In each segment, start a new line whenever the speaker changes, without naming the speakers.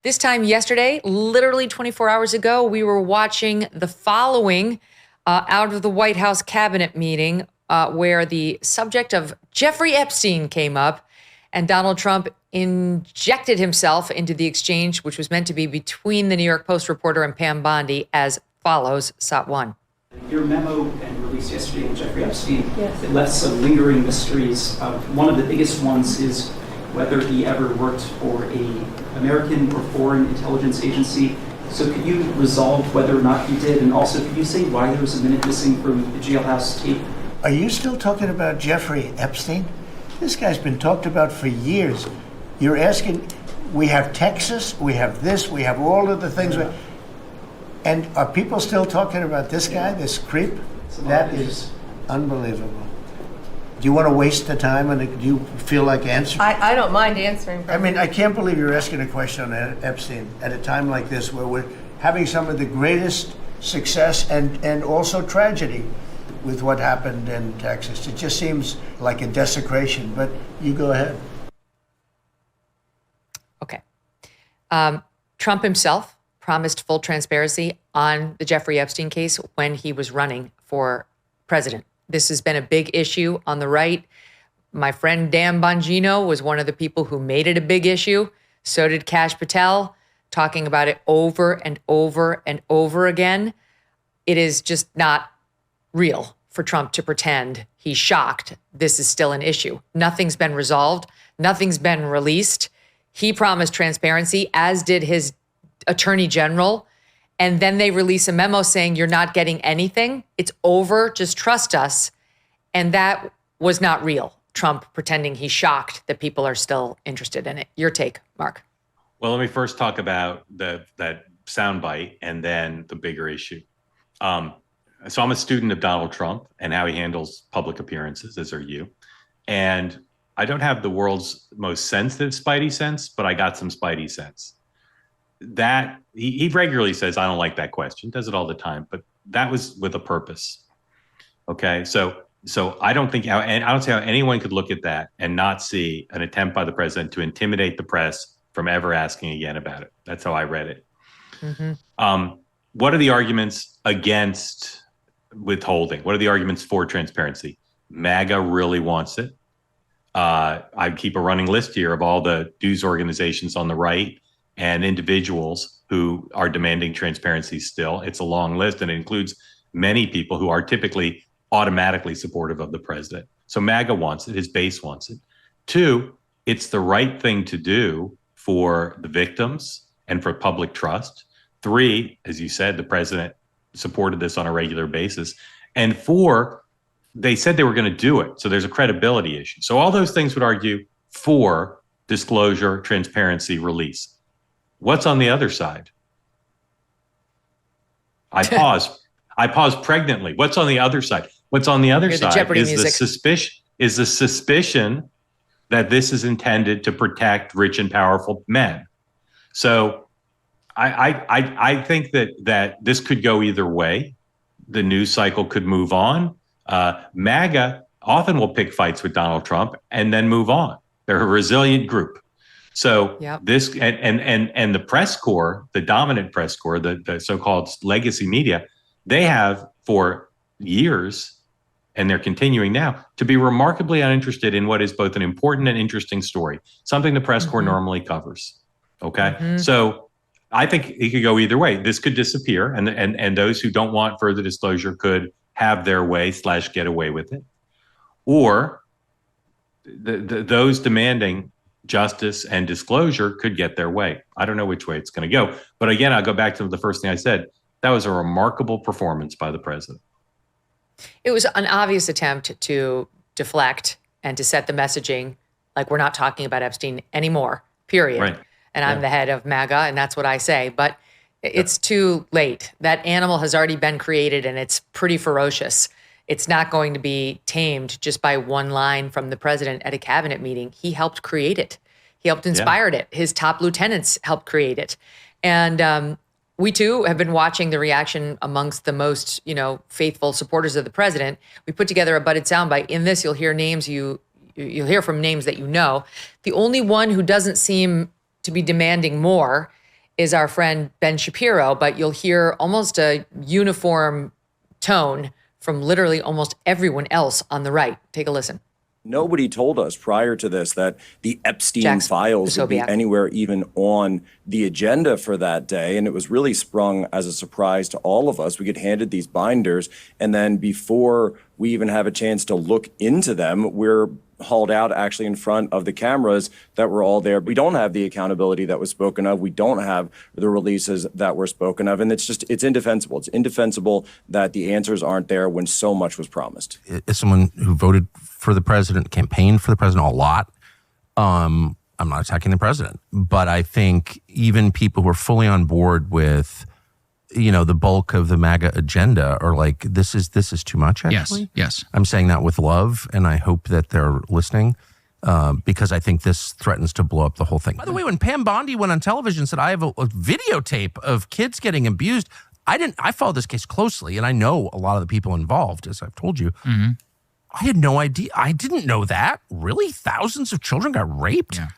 This time yesterday, literally 24 hours ago, we were watching the following out of the White House cabinet meeting where the subject of Jeffrey Epstein came up, and Donald Trump injected himself into the exchange, which was meant to be between the New York Post reporter and Pam Bondi, as follows. SOT 1.
Your memo and release yesterday on Jeffrey Epstein,
Yes.
It left some lingering mysteries. One of the biggest ones is whether he ever worked for a American or foreign intelligence agency. So could you resolve whether or not he did? And also, could you say why there was a minute missing from the jailhouse tape?
Are you still talking about Jeffrey Epstein? This guy's been talked about for years. You're asking, we have Texas, we have this, we have all of the things. And are people still talking about this guy, this creep? That is unbelievable. Do you want to waste the time, and do you feel like answering?
I don't mind answering.
I mean, I can't believe you're asking a question on Epstein at a time like this where we're having some of the greatest success and also tragedy with what happened in Texas. It just seems like a desecration, but you go ahead.
Okay. Trump himself promised full transparency on the Jeffrey Epstein case when he was running for president. This has been a big issue on the right. My friend Dan Bongino was one of the people who made it a big issue. So did Kash Patel, talking about it over and over and over again. It is just not real for Trump to pretend he's shocked this is still an issue. Nothing's been resolved. Nothing's been released. He promised transparency, as did his attorney general. And then they release a memo saying, you're not getting anything. It's over. Just trust us. And that was not real. Trump pretending he's shocked that people are still interested in it. Your take, Mark.
Well, let me first talk about that soundbite and then the bigger issue. So I'm a student of Donald Trump and how he handles public appearances, as are you. And I don't have the world's most sensitive spidey sense, but I got some spidey sense. That he regularly says, I don't like that question, does it all the time, but that was with a purpose. Okay, so I don't see how anyone could look at that and not see an attempt by the president to intimidate the press from ever asking again about it. That's how I read it. Mm-hmm. What are the arguments against withholding? What are the arguments for transparency? MAGA really wants it. I keep a running list here of all the news organizations on the right and individuals who are demanding transparency still. It's a long list, and it includes many people who are typically automatically supportive of the president. So MAGA wants it, his base wants it. 2, it's the right thing to do for the victims and for public trust. 3, as you said, the president supported this on a regular basis. And 4, they said they were going to do it. So there's a credibility issue. So all those things would argue for disclosure, transparency, release. What's on the other side? I pause pregnantly. What's on the other side? What's on the other side is the suspicion that this is intended to protect rich and powerful men. So I think that this could go either way. The news cycle could move on. MAGA often will pick fights with Donald Trump and then move on. They're a resilient group. So this and the press corps, the dominant press corps, the so-called legacy media, they have for years, and they're continuing now, to be remarkably uninterested in what is both an important and interesting story, something the press corps normally covers. Okay, so I think it could go either way. This could disappear, and those who don't want further disclosure could have their way / get away with it, or those demanding justice and disclosure could get their way. I don't know which way it's going to go. But again, I'll go back to the first thing I said. That was a remarkable performance by the president.
It was an obvious attempt to deflect and to set the messaging like we're not talking about Epstein anymore, period.
Right.
And I'm the head of MAGA, and that's what I say. But it's too late. That animal has already been created, and it's pretty ferocious. It's not going to be tamed just by one line from the president at a cabinet meeting. He helped create it. He helped inspire it. His top lieutenants helped create it. And we too have been watching the reaction amongst the most, faithful supporters of the president. We put together a budded soundbite. In this, you'll hear names you'll hear from names that you know. The only one who doesn't seem to be demanding more is our friend Ben Shapiro, but you'll hear almost a uniform tone from literally almost everyone else on the right. Take a listen.
Nobody told us prior to this that the Epstein files would be anywhere even on the agenda for that day. And it was really sprung as a surprise to all of us. We get handed these binders, and then before we even have a chance to look into them, we're hauled out actually in front of the cameras that were all there. We don't have the accountability that was spoken of. We don't have the releases that were spoken of. And it's indefensible. It's indefensible that the answers aren't there when so much was promised.
As someone who voted for the president, campaigned for the president a lot, I'm not attacking the president, but I think even people who are fully on board with, the bulk of the MAGA agenda are like, this is too much, actually.
Yes.
I'm saying that with love, and I hope that they're listening, because I think this threatens to blow up the whole thing. By the way, when Pam Bondi went on television and said, I have a videotape of kids getting abused, I followed this case closely, and I know a lot of the people involved, as I've told you. Mm-hmm. I had no idea. I didn't know that. Really? Thousands of children got raped? Yeah.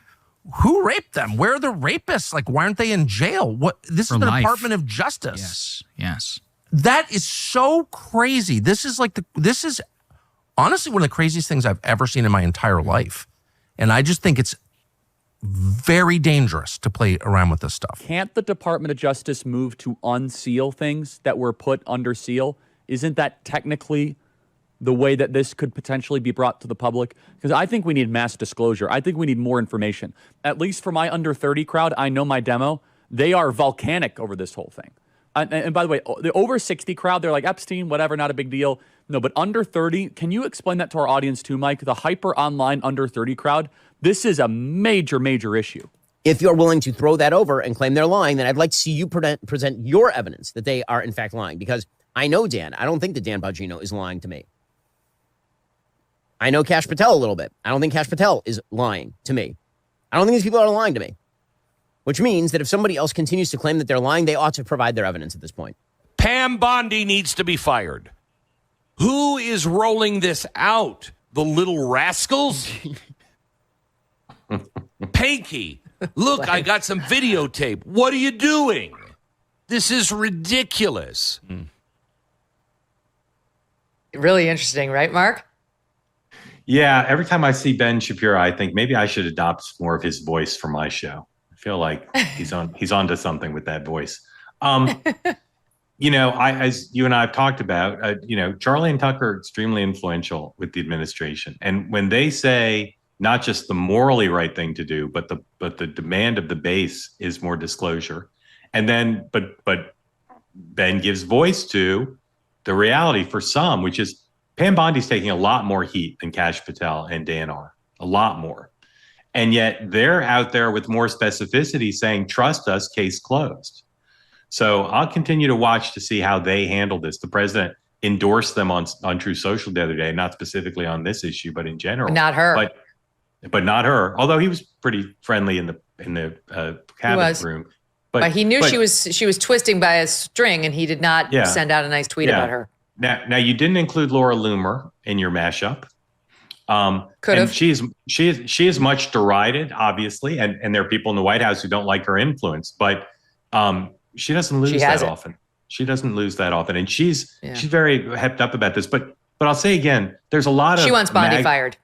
Who raped them? Where are the rapists? Like, why aren't they in jail? This is the Department of Justice.
Yes.
That is so crazy. This is honestly one of the craziest things I've ever seen in my entire life. And I just think it's very dangerous to play around with this stuff.
Can't the Department of Justice move to unseal things that were put under seal? Isn't that technically the way that this could potentially be brought to the public? Because I think we need mass disclosure. I think we need more information. At least for my under 30 crowd, I know my demo, they are volcanic over this whole thing. And by the way, the over 60 crowd, they're like, Epstein, whatever, not a big deal. No, but under 30, can you explain that to our audience too, Mike? The hyper online under 30 crowd, this is a major, major issue.
If you're willing to throw that over and claim they're lying, then I'd like to see you present your evidence that they are in fact lying. Because I know Dan. I don't think that Dan Bongino is lying to me. I know Kash Patel a little bit. I don't think Kash Patel is lying to me. I don't think these people are lying to me. Which means that if somebody else continues to claim that they're lying, they ought to provide their evidence at this point.
Pam Bondi needs to be fired. Who is rolling this out? The little rascals? Panky, look, I got some videotape. What are you doing? This is ridiculous.
Really interesting, right, Mark?
Yeah, every time I see Ben Shapiro, I think maybe I should adopt more of his voice for my show. I feel like he's onto something with that voice. As you and I have talked about, Charlie and Tucker are extremely influential with the administration. And when they say not just the morally right thing to do, but the demand of the base is more disclosure. And then, but Ben gives voice to the reality for some, which is Pam Bondi's taking a lot more heat than Kash Patel and Dan are, a lot more. And yet they're out there with more specificity saying, trust us, case closed. So I'll continue to watch to see how they handle this. The president endorsed them on True Social the other day, not specifically on this issue, but in general.
Not her.
But not her, although he was pretty friendly in the cabinet room.
But he knew she was twisting by a string, and he did not send out a nice tweet about her.
Now you didn't include Laura Loomer in your mashup.
Could have.
She is much derided, obviously, and there are people in the White House who don't like her influence, but she doesn't lose that often. She doesn't lose that often, and she's very hepped up about this. But I'll say again, there's a lot of
she wants Bondi fired.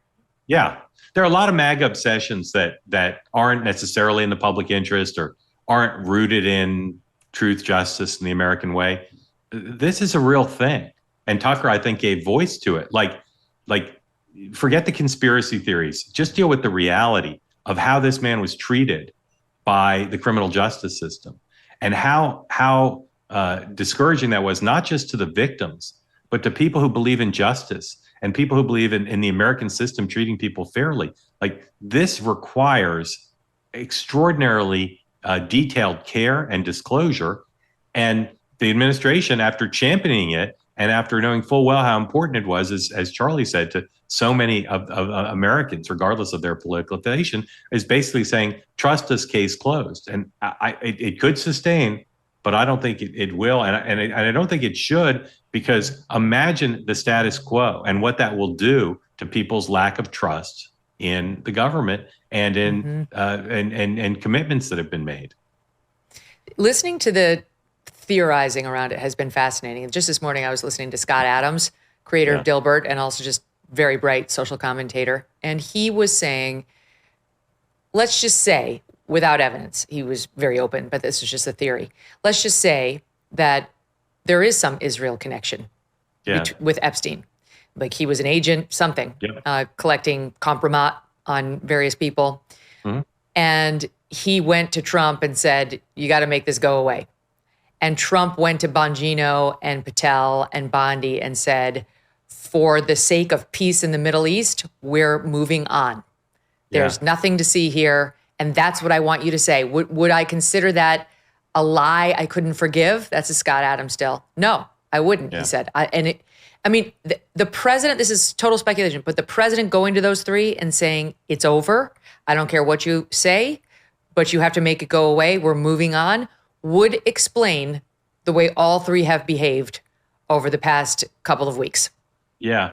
Yeah, there are a lot of MAGA obsessions that aren't necessarily in the public interest or aren't rooted in truth, justice, and the American way. This is a real thing, and Tucker, I think, gave voice to it. Like, forget the conspiracy theories. Just deal with the reality of how this man was treated by the criminal justice system, and how discouraging that was, not just to the victims, but to people who believe in justice and people who believe in the American system treating people fairly. Like, this requires extraordinarily detailed care and disclosure. And the administration, after championing it and after knowing full well how important it was, as Charlie said, to so many of Americans, regardless of their political affiliation, is basically saying, trust us, case closed. And it could sustain, but I don't think it will. And I don't think it should, because imagine the status quo and what that will do to people's lack of trust in the government and in and commitments that have been made.
listening to the theorizing around it has been fascinating. Just this morning, I was listening to Scott Adams, creator of Dilbert, and also just very bright social commentator. And he was saying, let's just say, without evidence, he was very open, but this is just a theory. Let's just say that there is some Israel connection with Epstein. Like he was an agent, something, collecting compromat on various people. Mm-hmm. And he went to Trump and said, you got to make this go away. And Trump went to Bongino and Patel and Bondi and said, for the sake of peace in the Middle East, we're moving on. There's nothing to see here. And that's what I want you to say. Would I consider that a lie I couldn't forgive? That's a Scott Adams still. No, I wouldn't, he said. The president, this is total speculation, but the president going to those three and saying, it's over, I don't care what you say, but you have to make it go away, we're moving on, would explain the way all three have behaved over the past couple of weeks.
Yeah.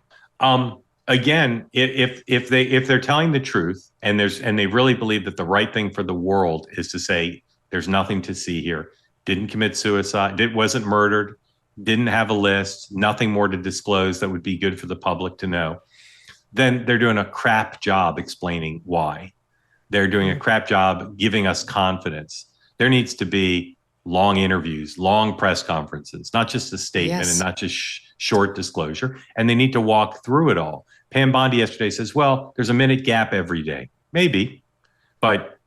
Again, if they're telling the truth and they really believe that the right thing for the world is to say there's nothing to see here, didn't commit suicide, wasn't murdered, didn't have a list, nothing more to disclose that would be good for the public to know, then they're doing a crap job explaining why. They're doing a crap job giving us confidence. There needs to be long interviews, long press conferences, not just a statement and not just short disclosure. And they need to walk through it all. Pam Bondi yesterday says, well, there's a minute gap every day. Maybe, but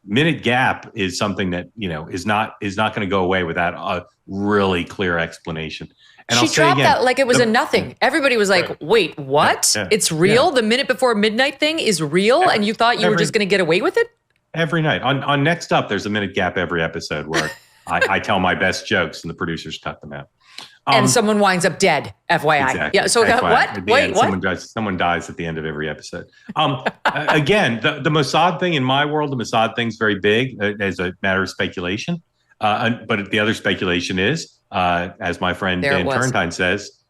minute gap is something that, is not going to go away without a really clear explanation. And
she dropped that like it was a nothing. Everybody was like, wait, what? Yeah. It's real? The minute before midnight thing is real? And you thought you were just going to get away with it?
Every night. On Next Up, there's a minute gap every episode where I tell my best jokes and the producers cut them out.
And someone winds up dead, FYI.
Exactly.
Yeah. So what? Wait, what?
Someone dies at the end of every episode. Again, the Mossad thing in my world, the Mossad thing's very big as a matter of speculation. But the other speculation is, as my friend Dan Turntine says,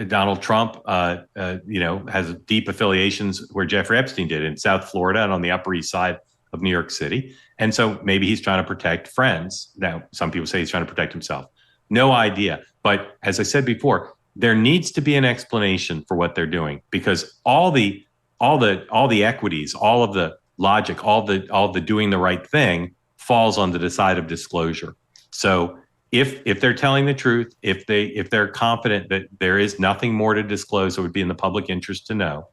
Donald Trump, has deep affiliations where Jeffrey Epstein did in South Florida and on the Upper East Side of New York City. And so maybe he's trying to protect friends. Now, some people say he's trying to protect himself. No idea. But as I said before, there needs to be an explanation for what they're doing, because all the equities, all of the logic, all the doing the right thing falls on the side of disclosure. So if they're telling the truth, if they're confident that there is nothing more to disclose that would be in the public interest to know,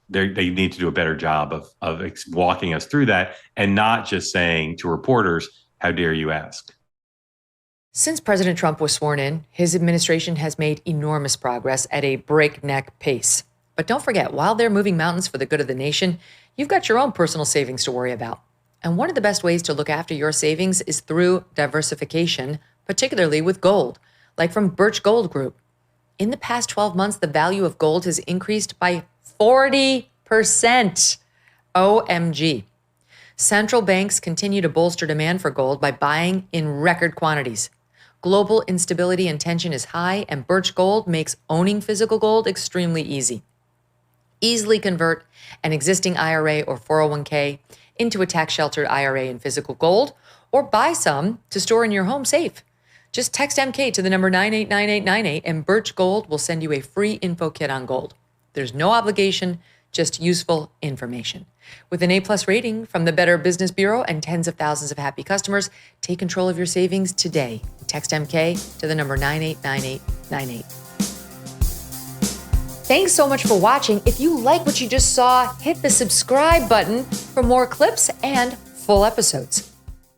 they need to do a better job of walking us through that and not just saying to reporters, how dare you ask?
Since President Trump was sworn in, his administration has made enormous progress at a breakneck pace. But don't forget, while they're moving mountains for the good of the nation, you've got your own personal savings to worry about. And one of the best ways to look after your savings is through diversification, particularly with gold, like from Birch Gold Group. In the past 12 months, the value of gold has increased by 40%. OMG. Central banks continue to bolster demand for gold by buying in record quantities. Global instability and tension is high, and Birch Gold makes owning physical gold extremely easy. Easily convert an existing IRA or 401k into a tax-sheltered IRA in physical gold, or buy some to store in your home safe. Just text MK to the number 989898, and Birch Gold will send you a free info kit on gold. There's no obligation, just useful information. With an A+ rating from the Better Business Bureau and tens of thousands of happy customers, take control of your savings today. Text MK to the number 989898. Thanks so much for watching. If you like what you just saw, hit the subscribe button for more clips and full episodes.